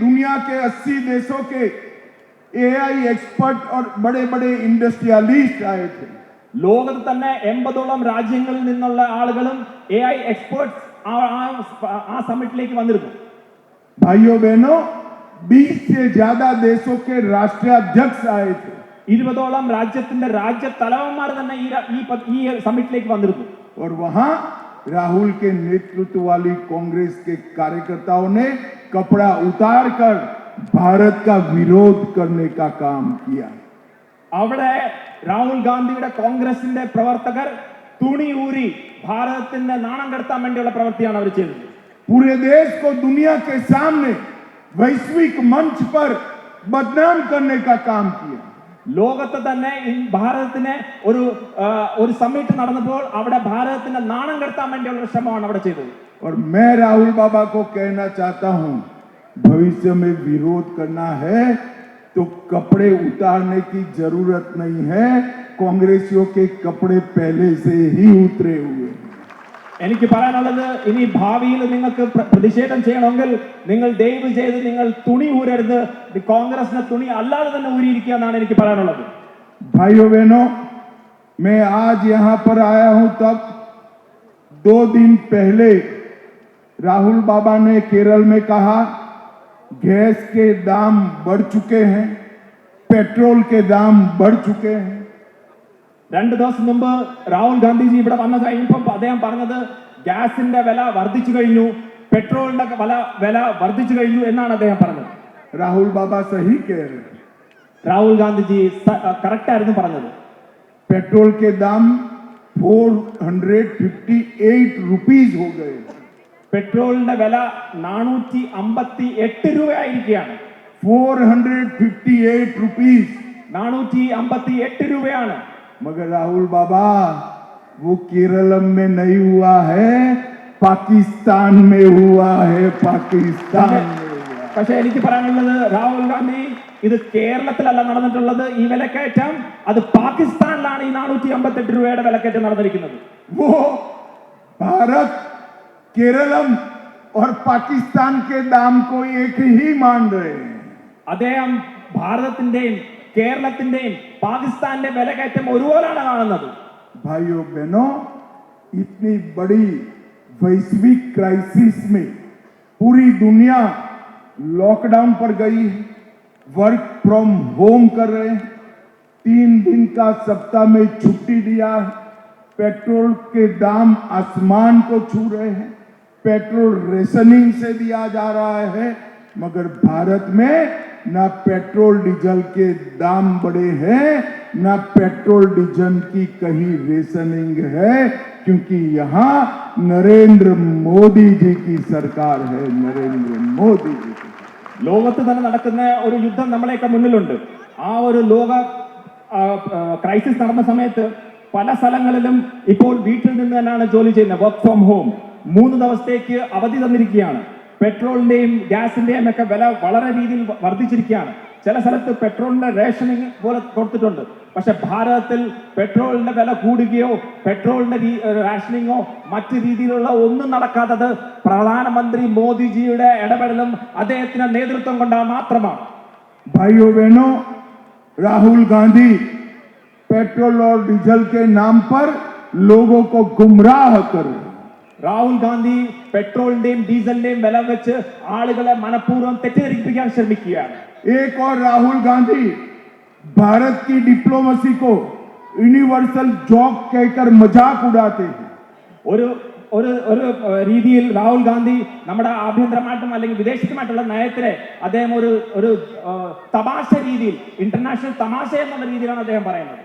दुनिया के 80 देशों के एआई एक्सपर्ट और बड़े बड़े इंडस्ट्रियलिस्ट आए थे। ലോകത്ത് തന്നെ 80ഓളം രാജ്യങ്ങളിൽ നിന്നുള്ള ആളുകളും AI എക്സ്പേർട്സ് ആ സമ്മിറ്റിലേക്ക് വന്നിരുന്നു. भाइयों बहनों, 20 से ज्यादा देशों के राष्ट्राध्यक्ष आए थे। 20ഓളം രാജ്യത്തിന്റെ രാജ്യത്തലവന്മാർ തന്നെ ഈ സമ്മിറ്റിലേക്ക് വന്നിരുന്നു. और वहां राहुल के नेतृत्व वाली कांग्रेस के कार्यकर्ताओं ने कपड़ा उतारकर भारत का विरोध करने का काम किया। അവിടെ രാഹുൽ ഗാന്ധിയുടെ കോൺഗ്രസിന്റെ പ്രവർത്തകർ തുണി ഊരി ഭാരതത്തിന്റെ നാണം കെടുത്താൻ വേണ്ടിയുള്ള പ്രവൃത്തിയാണ് അവർ ചെയ്തത്. पूरे देश को दुनिया के सामने वैश्विक मंच पर बदनाम करने का काम किया। ലോകത്തെ തന്നെ ഭാരതത്തിനെ ഒരു സമ്മിറ്റ് നടന്നപ്പോൾ അവിടെ ഭാരതത്തിന്റെ നാണം കെടുത്താൻ വേണ്ടിയുള്ള ശ്രമമാണ് അവിടെ ചെയ്തത്. और मैं राहुल बाबा को कहना चाहता हूं, भविष्य में विरोध करना है तो कपड़े उतारने की जरूरत नहीं है। कांग्रेसियों के कपड़े पहले से ही उतरे हुए हैं। എനിക്ക് പറയാനുള്ളത്, ഇനി ഭാവിയിൽ നിങ്ങൾക്ക് പ്രതിഷേധം ചെയ്യണമെങ്കിൽ നിങ്ങൾ ദയവ് ചെയ്ത് നിങ്ങൾ തുണി ഊരരുത്. കോൺഗ്രസിന്റെ തുണി അല്ലാതെ തന്നെ ഊരിയിരിക്കുക എന്നാണ് എനിക്ക് പറയാനുള്ളത്. भाइयों बहनों, मैं आज यहाँ पर आया हूँ तब 2 दिन पहले राहुल बाबा ने केरल में कहा गैस के दाम बढ़ चुके हैं, पेट्रोल के दाम बढ़ चुके हैं। 2 ദിവസം മുമ്പ് രാഹുൽ ഗാന്ധിജി ഇവിടെ വന്ന കഴിഞ്ഞപ്പോൾ അദ്ദേഹം പറഞ്ഞത് ഗ്യാസിന്റെ വില വർദ്ധിച്ചു കഴിഞ്ഞു, പെട്രോളിന്റെ വില വർദ്ധിച്ചു കഴിഞ്ഞു എന്നാണ് അദ്ദേഹം പറഞ്ഞത്. राहुल बाबा सही कह रहे हैं। രാഹുൽ ഗാന്ധിജി കറക്റ്റ് ആയിരുന്നു പറഞ്ഞത്. पेट्रोल के दाम 458 रुपीज हो गए। പെട്രോളിന്റെ വില 458 രൂപയായിരിക്കുകയാണ്. 458 रुपीज 458 രൂപയാണ്. मगर राहुल बाबा वो केरलम में नहीं हुआ है, पाकिस्तान में हुआ है, पाकिस्तान में हुआ। പക്ഷെ എനിക്ക് പറയാനുള്ളത് രാഹുൽ ഗാന്ധി ഇത് കേരളത്തിലല്ല നടന്നിട്ടുള്ളത്. ഈ വിലക്കയറ്റം അത് പാകിസ്ഥാനിലാണ് ഈ 458 രൂപയുടെ വിലക്കയറ്റം നടന്നിരിക്കുന്നത്. वो भारत केरलम और पाकिस्तान के दाम को एक ही मान रहे हैं। അദ്ദേഹം ഭാരതത്തിന്റെയും കേരളത്തിന്റെയും പാകിസ്ഥാന്റെ വിലക്കയറ്റം ഒരുപോലാണ് കാണുന്നത്. भाइयों बहनों, इतनी बड़ी वैश्विक क्राइसिस में पूरी दुनिया लॉकडाउन पर गई है, वर्क फ्रॉम होम कर रहे हैं, 3 दिन का सप्ताह में छुट्टी दिया है, पेट्रोल के दाम आसमान को छू रहे हैं, पेट्रोल रेशनिंग से दिया जा रहा है, मगर भारत में ना पेट्रोल डीजल के दाम बढ़े हैं, ना पेट्रोल डीजल की कहीं रेशनिंग है, क्योंकि यहाँ नरेंद्र मोदी जी की सरकार है। नरेंद्र मोदी जी की ലോകത്ത് തന്നെ നടക്കുന്ന ഒരു യുദ്ധം നമ്മളെയൊക്കെ മുന്നിലുണ്ട്. ആ ഒരു ലോക ക്രൈസിസ് നടന്ന സമയത്ത് പല സ്ഥലങ്ങളിലും ഇപ്പോൾ വീട്ടിൽ നിന്ന് തന്നെയാണ് ജോലി ചെയ്യുന്നത്. വർക്ക് ഫ്രോം ഹോം 3 ദിവസത്തേക്ക് അവധി തന്നിരിക്കുകയാണ്. പെട്രോളിന്റെയും ഗ്യാസിന്റെയും ഒക്കെ വില വളരെ രീതിയിൽ വർദ്ധിച്ചിരിക്കുകയാണ്. ചില സ്ഥലത്ത് പെട്രോളിന്റെ റേഷനിങ് പോലെ കൊടുത്തിട്ടുണ്ട്. പക്ഷെ ഭാരതത്തിൽ പെട്രോളിന്റെ വില കൂടുകയോ പെട്രോളിന്റെ റേഷനിങ്ങോ മറ്റു രീതിയിലുള്ള ഒന്നും നടക്കാത്തത് പ്രധാനമന്ത്രി മോദിജിയുടെ ഇടപെടലും അദ്ദേഹത്തിന്റെ നേതൃത്വം കൊണ്ടാണ് മാത്രമാണ്. भाइयों बहनों, राहुल गांधी पेट्रोल और डीजल के नाम पर लोगों को गुमराह कर रहे हैं। രാഹുൽ ഗാന്ധി പെട്രോളിന്റെയും ഡീസലിന്റെയും വില വെച്ച് ആളുകളെ മനഃപൂർവ്വം തെറ്റിദ്ധരിപ്പിക്കാൻ ശ്രമിക്കുകയാണ്. एक और राहुल गांधी भारत की डिप्लोमेसी को यूनिवर्सल जॉक कहकर मजाक उड़ाते हैं। ഒരു ഒരു ഒരു രീതിയിൽ രാഹുൽ ഗാന്ധി നമ്മുടെ ആഭ്യന്തരമായിട്ടും അല്ലെങ്കിൽ വിദേശത്തുമായിട്ടുള്ള നയത്തിനെ അദ്ദേഹം ഒരു തമാശ രീതിയിൽ ഇന്റർനാഷണൽ തമാശ എന്നുള്ള രീതിയിലാണ് അദ്ദേഹം പറയുന്നത്.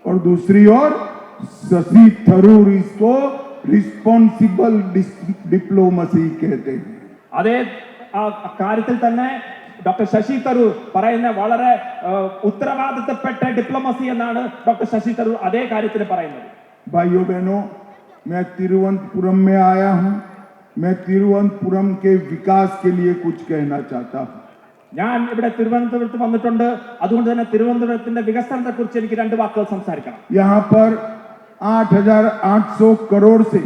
और दूसरी ओर शशि थरूर इसको रिस्पॉन्सिबल डिप्लोमेसी कहते हैं। അതേ കാര്യത്തിൽ തന്നെ ഡോക്ടർ ശശി തരൂർ പറയുന്ന വളരെ ഉത്തരവാദിത്തപ്പെട്ട ഡിപ്ലോമസി എന്നാണ് ഡോക്ടർ ശശി തരൂർ അതേ കാര്യത്തിൽ പറയുന്നത്. भाइयों बहनों, मैं तिरुवनंतपुरम में आया हूं। मैं तिरुवनंतपुरम के विकास के लिए कुछ कहना चाहता हूं। ഞാൻ ഇവിടെ തിരുവനന്തപുരത്ത് വന്നിട്ടുണ്ട്. അതുകൊണ്ട് തന്നെ തിരുവനന്തപുരത്തിന്റെ വികസനത്തെ കുറിച്ച് എനിക്ക് 2 വാക്കുകൾ സംസാരിക്കണം. यहाँ पर 8,800 करोड़ से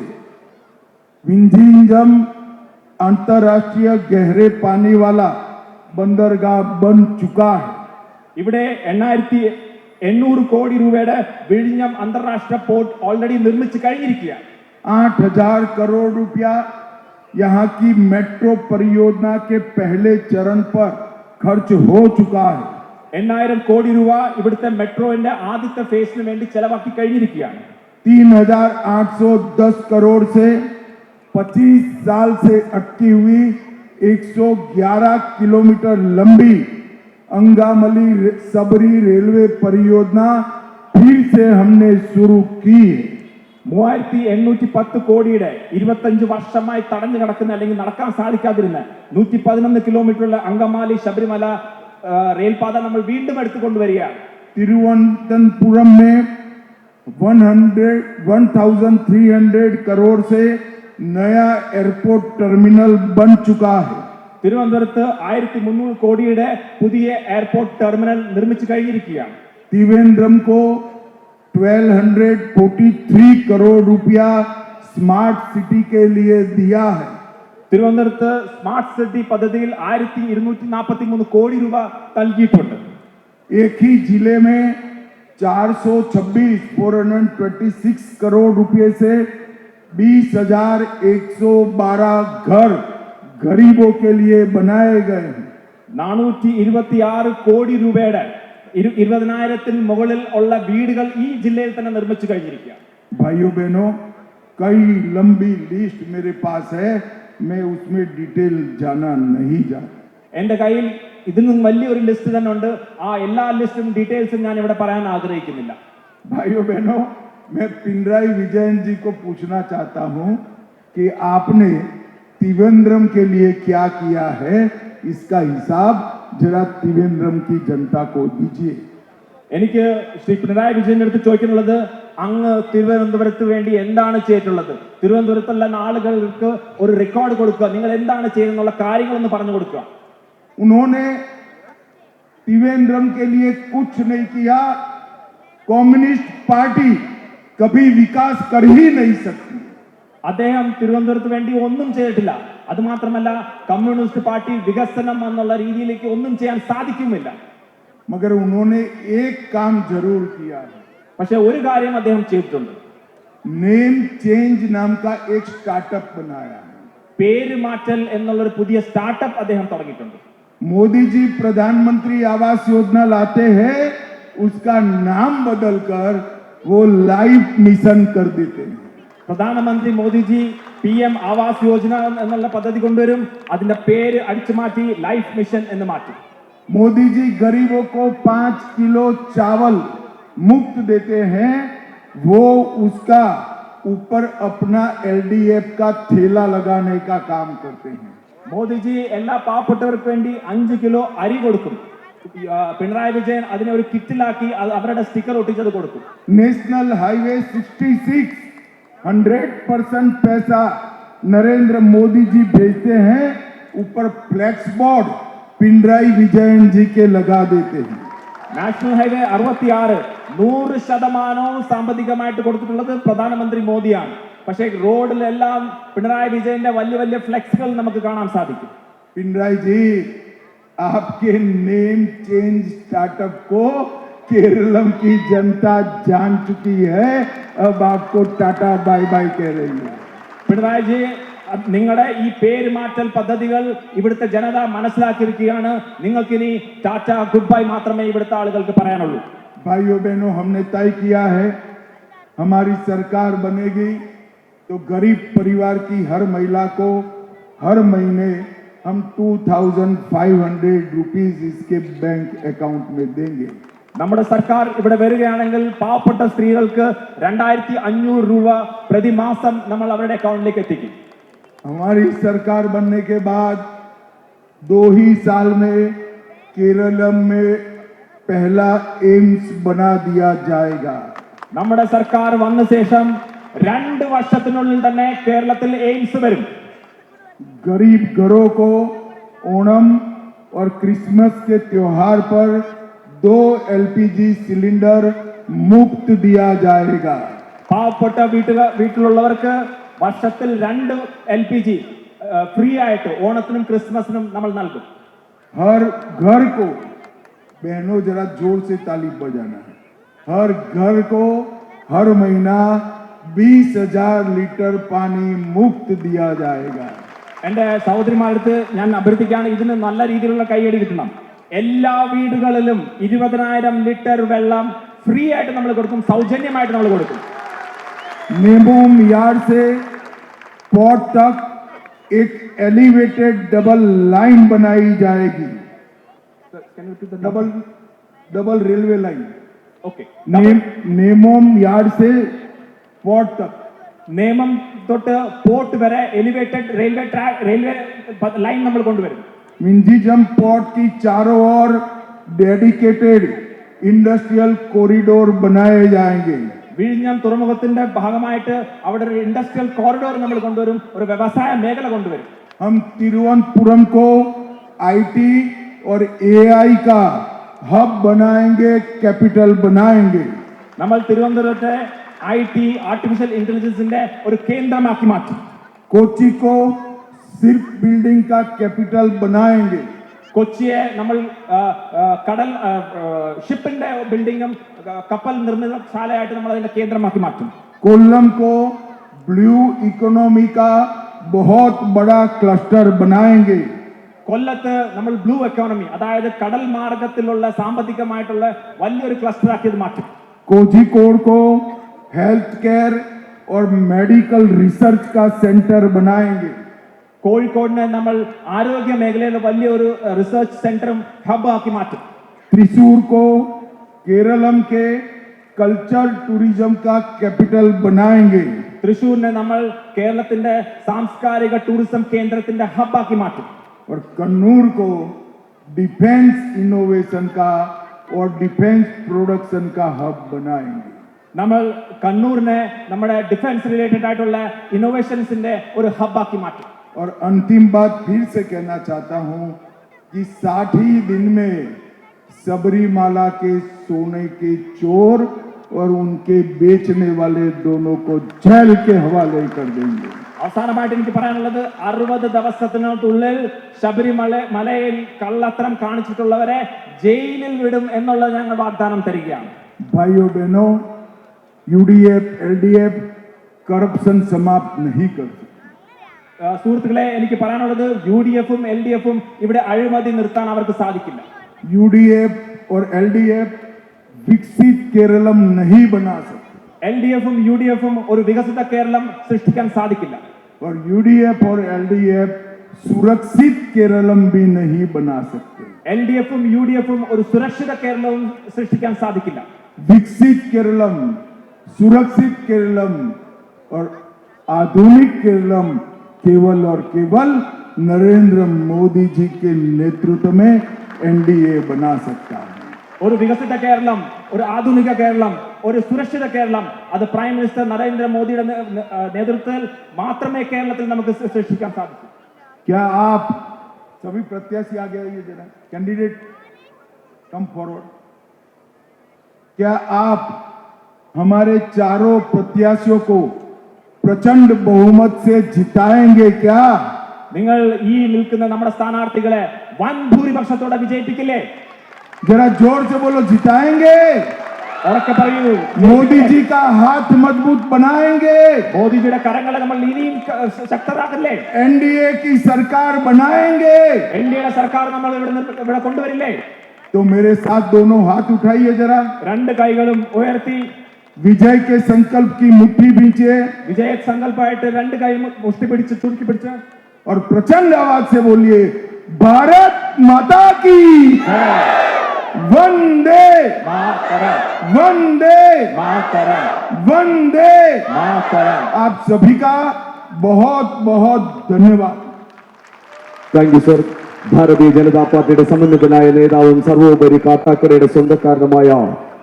विंझिंजम अंतर्राष्ट्रीय गहरे पानी वाला बंदरगाह बन चुका है। ഇവിടെ 8,800 കോടി രൂപയുടെ വിഴിഞ്ഞം അന്താരാഷ്ട്ര പോർട്ട് ഓൾറെഡി നിർമ്മിച്ചു കഴിഞ്ഞിരിക്കുകയാണ്. 8,000 करोड़ रुपया यहाँ की मेट्रो परियोजना के पहले चरण पर खर्च हो चुका है। 8,000 കോടി രൂപ ഇവിടുത്തെ മെട്രോന്റെ ആദ്യത്തെ ഫേസിന് വേണ്ടി ചെലവാക്കി കഴിഞ്ഞിരിക്കുകയാണ്. 3,810 करोड़ से 25 साल से अटकी हुई 111 किलोमीटर लंबी अंगामली सबरी रेलवे परियोजना फिर से हमने शुरू की है। 3,810 കോടിയുടെ 25 വർഷമായി തടഞ്ഞു കിടക്കുന്ന അല്ലെങ്കിൽ നടക്കാൻ സാധിക്കാതിരുന്ന 111 കിലോമീറ്ററുള്ള അങ്കമാലി ശബരിമല റെയിൽപാത നമ്മൾ വീണ്ടും എടുത്തുകൊണ്ടുവരികയാണ്. तिरुवनंतपुरम में 1,300 करोड़ से नया एयरपोर्ट टर्मिनल बन चुका है। തിരുവനന്തപുരത്ത് 1,300 കോടിയുടെ പുതിയ എയർപോർട്ട് ടെർമിനൽ നിർമ്മിച്ചു കഴിഞ്ഞിരിക്കുകയാണ്. त्रिवेंद्रम को 1,243 करोड़ रुपया स्मार्ट सिटी के लिए दिया है। തിരുവനന്തപുരത്ത് സ്മാർട്ട് സിറ്റി പദ്ധതിയിൽ 1,243 കോടി രൂപ നൽകിയിട്ടുണ്ട്. एक ही जिले में 426 करोड़ रुपए से 20,112 घर गरीबों के लिए बनाए गए हैं। 426 കോടി രൂപയുടെ 20,000-ൽ മുകളിൽ ഉള്ള വീടുകൾ ഈ ജില്ലയിൽ തന്നെ നിർമ്മിച്ചു കഴിഞ്ഞിരിക്കുകയാണ്. भाइयों बहनों, कई लंबी लिस्ट मेरे पास है, मैं उसमें डिटेल जाना नहीं चाहता। എന്റെ കയ്യിൽ ഇതിൽ നിന്നും വലിയൊരു ലിസ്റ്റ് തന്നെ ഉണ്ട്. ആ എല്ലാ ലിസ്റ്റും ഡീറ്റെയിൽസും ഞാൻ ഇവിടെ പറയാൻ ആഗ്രഹിക്കുന്നില്ല. भाइयों बहनों, मैं पिनराई विजयन जी को पूछना चाहता हूं कि आपने त्रिवेंद्रम के लिए क्या किया है, इसका हिसाब जरा त्रिवेंद्रम की जनता को दीजिए। എനിക്ക് ശ്രീ പിണറായി വിജയന്റെ അടുത്ത് ചോദിക്കാനുള്ളത്, അങ്ങ് തിരുവനന്തപുരത്ത് വേണ്ടി എന്താണ് ചെയ്തിട്ടുള്ളത്? തിരുവനന്തപുരത്തുള്ള ആളുകൾക്ക് ഒരു റെക്കോർഡ് കൊടുക്കുക, നിങ്ങൾ എന്താണ് ചെയ്യുന്നുള്ള കാര്യങ്ങളൊന്ന് പറഞ്ഞു കൊടുക്കുക. उन्होंने त्रिवेंद्रम के लिए कुछ नहीं किया। कम्युनिस्ट पार्टी कभी विकास कर ही नहीं सकती। അദ്ദേഹം തിരുവനന്തപുരത്ത് വേണ്ടി ഒന്നും ചെയ്തിട്ടില്ല. അതുമാത്രമല്ല, കമ്മ്യൂണിസ്റ്റ് പാർട്ടി വികസനം എന്നുള്ള രീതിയിലേക്ക് ഒന്നും ചെയ്യാൻ സാധിക്കുമില്ല. मगर उन्होंने एक काम जरूर किया है। പക്ഷെ ഒരു കാര്യം അദ്ദേഹം ചെയ്തിട്ടുണ്ട്. नेम चेंज नाम का एक स्टार्टअप बनाया है। പേര് മാറ്റൽ എന്നുള്ള ഒരു പുതിയ സ്റ്റാർട്ടപ്പ് അദ്ദേഹം തുടങ്ങിയിട്ടുണ്ട്. मोदी जी प्रधानमंत्री आवास योजना लाते हैं, उसका नाम बदलकर वो लाइफ मिशन कर देते हैं। പ്രധാനമന്ത്രി മോദിജി PM ആവാസ് യോജന എന്നുള്ള പദ്ധതി കൊണ്ടുവരും, അതിന്റെ പേര് അടിച്ചു മാറ്റി ലൈഫ് മിഷൻ എന്ന് മാറ്റി. मोदी जी गरीबों को 5 किलो चावल मुफ्त देते हैं, वो उसका ऊपर अपना LDF का ठेला लगाने का काम करते हैं। മോദിജി എല്ലാ പാവപ്പെട്ടവർക്ക് വേണ്ടി 5 കിലോ അരി കൊടുക്കും. പിണറായി വിജയൻ അതിനെ ഒരു കിറ്റിലാക്കി അവരുടെ സ്റ്റിക്കർ ഒട്ടിച്ചത് കൊടുക്കും. नेशनल हाईवे 66 100% पैसा नरेंद्र मोदी जी भेजते हैं, ऊपर फ्लैक्स बोर्ड पिनराई विजयन जी के लगा देते हैं। നാഷണൽ ഹൈവേ 66 100% സാമ്പത്തികമായിട്ട് കൊടുത്തിട്ടുള്ളത് പ്രധാനമന്ത്രി മോദിയാണ്. പക്ഷേ റോഡിലെല്ലാം പിണറായി വിജയന്റെ വലിയ വലിയ ഫ്ലെക്സുകൾ നമുക്ക് കാണാൻ സാധിക്കും. पिनराई जी, आपके नेम चेंज स्टार्टअप को केरलम की जनता जान चुकी है, अब आपको टाटा बाय बाय कह रही है। പിണറായി ജി, നിങ്ങളുടെ ഈ പേര് മാറ്റൽ പദ്ധതികൾ ഇവിടുത്തെ ജനത മനസ്സിലാക്കിയിരിക്കുകയാണ്. നിങ്ങൾക്കിനി ടാറ്റ ഗുഡ് ബൈ മാത്രമേ ഇവിടുത്തെ ആളുകൾക്ക് പറയാനുള്ളൂ. भाइयों बहनों, हमने तय किया है, हमारी सरकार बनेगी तो गरीब परिवार की हर महिला को हर महीने हम 2,500 रुपीज इसके बैंक अकाउंट में देंगे। നമ്മുടെ സർക്കാർ ഇവിടെ വരികയാണെങ്കിൽ പാവപ്പെട്ട സ്ത്രീകൾക്ക് 2,500 രൂപ പ്രതിമാസം നമ്മൾ അവരുടെ അക്കൗണ്ടിലേക്ക് എത്തിക്കും. हमारी सरकार बनने के बाद 2 ही साल में केरलम में पहला एम्स बना दिया जाएगा। നമ്മുടെ സർക്കാർ വന്ന ശേഷം 2 വർഷത്തിനുള്ളിൽ തന്നെ കേരളത്തിൽ എയിംസ് വരും. गरीब घरों को ओणम और क्रिसमस के त्योहार पर 2 LPG सिलेंडर मुफ्त दिया जाएगा। പാവപ്പെട്ട വീട്ടിലുള്ളവർക്ക് വർഷത്തിൽ 2 LPG ഫ്രീ ആയിട്ട് ഓണത്തിനും ക്രിസ്മസിനും നമ്മൾ നൽകും. हर घर को, बहनों जरा जोर से ताली बजाना है, हर घर को हर महीना 20,000 लीटर पानी मुफ्त दिया जाएगा। എന്റെ സഹോദരിമാരടുത്ത് ഞാൻ അഭ്യർത്ഥിക്കുകയാണ്, ഇതിന് നല്ല രീതിയിലുള്ള കൈയടി കിട്ടണം. എല്ലാ വീടുകളിലും 20,000 ലിറ്റർ വെള്ളം ഫ്രീ ആയിട്ട് നമ്മൾ കൊടുക്കും, സൗജന്യമായിട്ട് നമ്മൾ കൊടുക്കും. नेमोम यार्ड से पोर्ट तक एक एलिवेटेड डबल लाइन बनाई जाएगी, double railway line. Okay, Nemom yard से पोर्ट तक നേമം തൊട്ട് പോർട്ട് വരെ എലിവേറ്റഡ് റെയിൽവേ ലൈൻ നമ്മൾ കൊണ്ടുവരും. मिंजीजम पोर्ट की चारों ओर डेडिकेटेड इंडस्ट्रियल कॉरिडोर बनाए जाएंगे। വിഴിഞ്ഞം തുറമുഖത്തിന്റെ ഭാഗമായിട്ട് അവിടെ ഒരു ഇൻഡസ്ട്രിയൽ കോറിഡോർ നമ്മൾ കൊണ്ടുവരും, ഒരു വ്യവസായ മേഖല കൊണ്ടുവരും. हम तिरुवनंतपुरम को IT और AI का हब बनाएंगे, कैपिटल बनाएंगे। നമ്മൾ തിരുവനന്തപുരത്തെ IT ആർട്ടിഫിഷ്യൽ ഇന്റലിജൻസിന്റെ ഒരു കേന്ദ്രമാക്കി മാറ്റും. कोची को सिर्फ बिल्डिंग का कैपिटल बनाएंगे। കൊച്ചിയെ നമ്മൾ കടൽ ഷിപ്പിന്റെ ബിൽഡിങ്ങും കപ്പൽ നിർമ്മിതശാലയായിട്ട് നമ്മൾ അതിന്റെ കേന്ദ്രമാക്കി മാറ്റും. कोल्लम को ब्लू इकोनॉमी का बहुत बड़ा क्लस्टर बनाएंगे. കൊല്ലത്ത് നമ്മൾ ബ്ലൂ എക്കോണമി, അതായത് കടൽ മാർഗത്തിലുള്ള സാമ്പത്തികമായിട്ടുള്ള വലിയൊരു ക്ലസ്റ്റർ ആക്കി ഇത് മാറ്റും. कोझिकोड को हेल्थ केयर और मेडिकल रिसर्च का सेंटर बनाएंगे. കോഴിക്കോടിനെ നമ്മൾ ആരോഗ്യ മേഖലയിൽ വലിയൊരു റിസർച്ച് സെന്ററും ഹബ് ആക്കി മാറ്റും. त्रिशूर को केरलम के कल्चर टूरिज्म का कैपिटल बनाएंगे. തൃശ്ശൂരിനെ നമ്മൾ കേരളത്തിന്റെ സാംസ്കാരിക ടൂറിസം കേന്ദ്രത്തിന്റെ ഹബ് ആക്കി മാറ്റും. और कन्नूर को डिफेंस इनोवेशन का और डिफेंस प्रोडक्शन का हब बनाएंगे. നമ്മൾ കണ്ണൂരിനെ നമ്മുടെ ഡിഫൻസ് റിലേറ്റഡ് ആയിട്ടുള്ള ഇന്നോവേഷൻസിന്റെ ഒരു ഹബ് ആക്കി മാറ്റും. और अंतिम बात फिर से कहना चाहता हूं कि 60 ही दिन में सबरीमाला के सोने के चोर और उनके बेचने वाले दोनों को जेल के हवाले कर देंगे. അവസാനമായിട്ട് എനിക്ക് പറയാനുള്ളത് 60 ദിവസത്തിനുള്ളിൽ ശബരിമലയിൽ കള്ളത്തരം കാണിച്ചിട്ടുള്ളവരെ ജയിലിൽ വിടും എന്നുള്ളത് ഞങ്ങൾ വാഗ്ദാനം തരികയാണ്. भाइयों बहनों, यूडीएफ एलडीएफ करप्शन समाप्त नहीं कर सकते. സുഹൃത്തുക്കളെ, എനിക്ക് പറയാനുള്ളത് UDF-ഉം LDF-ഉം ഇവിടെ അഴിമതി നിർത്താൻ അവർക്ക് സാധിക്കില്ല. यूडीएफ और एलडीएफ विकसित केरलम नहीं बना सकते. LDF-ഉം UDF-ഉം ഒരു വികസിത കേരളം സൃഷ്ടിക്കാൻ സാധിക്കില്ല. और यूडीएफ और एलडीएफ सुरक्षित केरलम भी नहीं बना सकते. LDF-ഉം UDF-ഉം ഒരു സുരക്ഷിത കേരളവും സൃഷ്ടിക്കാൻ സാധിക്കില്ല. विकसित केरलम, सुरक्षित केरलम और आधुनिक केरलम केवल और केवल नरेंद्र मोदी जी के नेतृत्व में एनडीए बना सकता है. ഒരു വികസിത കേരളം, ഒരു ആധുനിക കേരളം, ഒരു സുരക്ഷിത കേരളം, അത് പ്രൈം മിനിസ്റ്റർ നരേന്ദ്രമോദിയുടെ നേതൃത്വത്തിൽ മാത്രമേ കേരളത്തിൽ നമുക്ക് സൃഷ്ടിക്കാൻ സാധിക്കൂ. क्या आप सभी प्रत्याशी आगे आइए जरा, कैंडिडेट कम फॉरवर्ड. क्या आप हमारे चारों प्रत्याशियों को प्रचंड बहुमत से जिताएंगे क्या? നിങ്ങൾ ഈ നിൽക്കുന്ന നമ്മുടെ സ്ഥാനാർത്ഥികളെ വൻ ഭൂരിപക്ഷത്തോടെ വിജയിപ്പിക്കില്ലേ? जरा जोर से बोलो, जिताएंगे. ഉറക്കെ പറയൂ. मोदी जी का हाथ मजबूत बनाएंगे. മോദിജിയുടെ കരങ്ങളെ നമ്മൾ ഇനിയും ശക്തരാക്കില്ലേ? एनडीए की सरकार बनाएंगे. എൻഡിഎയുടെ സർക്കാർ നമ്മൾ ഇവിടെ കൊണ്ടുവരില്ലേ? तो मेरे साथ दोनों हाथ उठाइए जरा. രണ്ട് കൈകളും ഉയർത്തി विजय के संकल्प की मुट्ठी बींचिए വിജയ സങ്കല്പമായിട്ട് രണ്ട് കൈ മുഷ്ടി പിടിച്ച് ചുരുക്കി പിടിച്ച് और प्रचंड आवाज से बोलिए, भारत माता की वंदे മാതരം, वंदे മാതരം, वंदे. മാതരം. आप सभी का बहुत बहुत धन्यवाद. Thank you sir. Bharatiya Janata പാർട്ടിയുടെ സമന്വിതനായ നേതാവും സർവോപരി കാട്ടാക്കടയുടെ സ്വന്തക്കാരനുമായ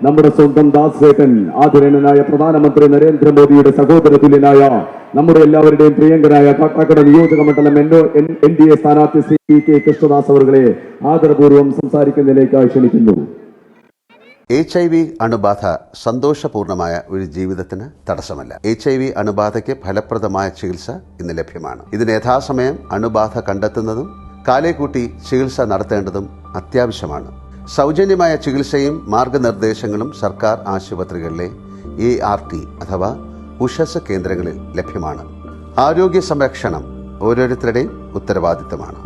നമ്മുടെ സ്വന്തം ദാസേട്ടൻ, ആദരണീയനായ പ്രധാനമന്ത്രി നരേന്ദ്രമോദിയുടെ സഹോദര തുല്യനായ നമ്മുടെ എല്ലാവരുടെയും പ്രിയങ്കരായ കാട്ടാക്കട നിയോജക മണ്ഡലം NDA സ്ഥാനാർത്ഥി ശ്രീ PK കൃഷ്ണദാസ് അവരുടെ ആദരപൂർവ്വം സംസാരിക്കുന്നതിലേക്ക് ക്ഷണിക്കുന്നു. HIV അണുബാധ സന്തോഷപൂർണമായ ഒരു ജീവിതത്തിന് തടസ്സമല്ല. HIV അണുബാധയ്ക്ക് ഫലപ്രദമായ ചികിത്സ ഇന്ന് ലഭ്യമാണ്. ഇതിന് യഥാസമയം അണുബാധ കണ്ടെത്തുന്നതും കാലേക്കൂട്ടി ചികിത്സ നടത്തേണ്ടതും അത്യാവശ്യമാണ്. സൗജന്യമായ ചികിത്സയും മാർഗനിർദ്ദേശങ്ങളും സർക്കാർ ആശുപത്രികളിലെ ART അഥവാ ഉഷസ് കേന്ദ്രങ്ങളിൽ ലഭ്യമാണ്. ആരോഗ്യ സംരക്ഷണം ഓരോരുത്തരുടെയും ഉത്തരവാദിത്തമാണ്.